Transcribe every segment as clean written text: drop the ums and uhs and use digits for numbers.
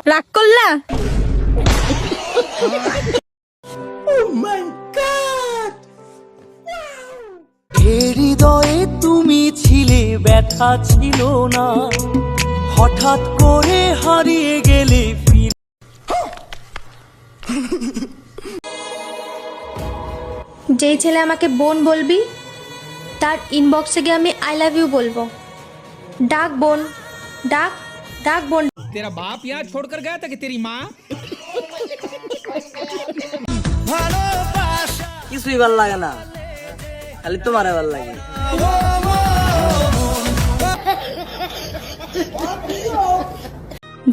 রাগ করলা? হৃদয়ে তুমি ছিলে, ব্যথা ছিল না, হঠাৎ করে হারিয়ে গেলে। যেই ছেলে আমাকে বোন বলবি তার ইনবক্সে গিয়ে আমি আই লাভ ইউ বলবো। ডাক বোন, ডাক ডাক বোন। तेरा बाप यहाँ छोड़कर गया था कि तेरी माँ? কিছুই ভাল লাগে না, খালি তোমারে ভাল লাগে।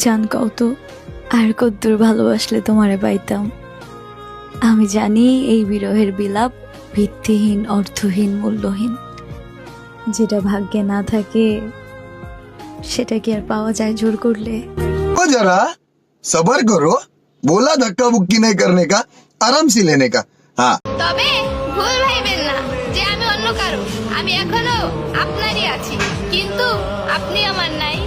জান কত আর কদ্দুর ভালোবাসলে তোমারে পাইতাম। আমি জানি এই বিরহের বিলাপ ভিত্তিহীন, অর্থহীন, মূল্যহীন। যেটা ভাগ্যে না থাকে সেটা কি আর পাওয়া যায় জোর করলে? जरा सबर करो, बोला धक्का मुक्की नहीं करने का, आराम से लेने का। हाँ, তবে ভুল ভাইবেন না যে আমি অন্য কারো, আমি এখনো আপনারই আছি, কিন্তু আপনি আমার নাই।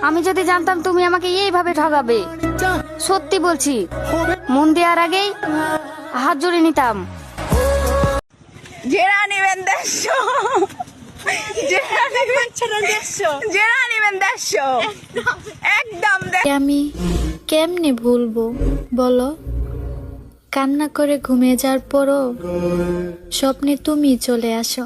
আমি যদি জানতাম তুমি আমাকে এইভাবে ঠকাবে, সত্যি বলছি মন দেওয়ার আগেই হাত জড়িয়ে নিতাম। জেরা নিবেন 150 একদম। আমি কেমনে ভুলবো বলো? কান্না করে ঘুমিয়ে যাওয়ার পরও স্বপ্নে তুমি চলে আসো।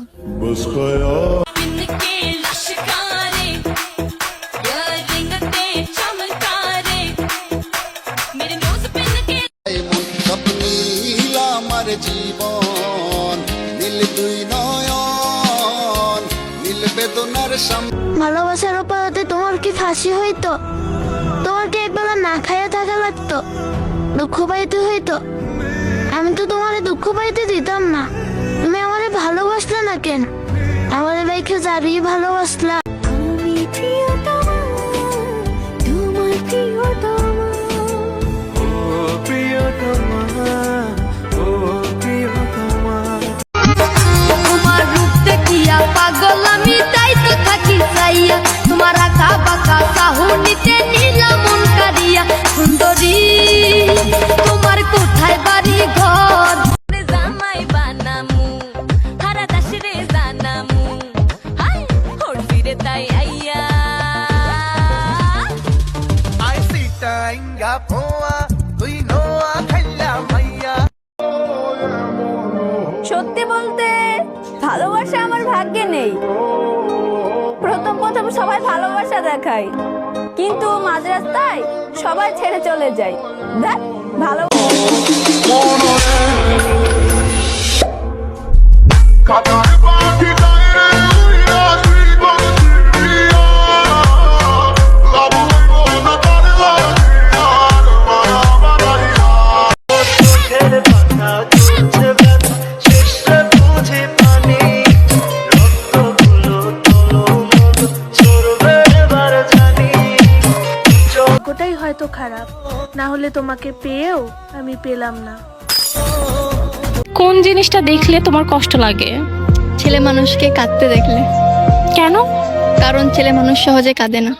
ভালোবাসার অপরাধে তোমার কি ফাঁসি হইতো? তোমার কি একবেলা না খাইয়া থাকা লাগতো? দুঃখ পাইতে হইতো? আমি তো তোমারে দুঃখ পাইতে দিতাম না। তুমি আমারে ভালোবাসলে না কেন? আমারে বাইকে যাবি ভালোবাসলা। তোমার রূপ দেখিয়া পাগল আমি, তাই তো থাকি চাইয়া। তোমার আঁকা বাঁকা চাহনিতে নিলাম মন কাঁদিয়া। সুন্দরী তোমার কোথায় বাড়ি ঘর? জামাই বানামু হারা দাসরে জানামু, হাই হড়ছি রে তাই আইয়া। সত্যি বলতে ভালোবাসা আমার ভাগ্যে নেই। প্রথম সবাই ভালোবাসা দেখায়, কিন্তু মাঝ রাস্তায় সবাই ছেড়ে চলে যায়। দেখ ভালো গোটাই হয়তো খারাপ, না হলে তোমাকে পেয়েও আমি পেলাম না। কোন জিনিসটা দেখলে তোমার কষ্ট লাগে? ছেলে মানুষকে কাঁদতে দেখলে। কেন? কারণ ছেলে মানুষ সহজে কাঁদে না।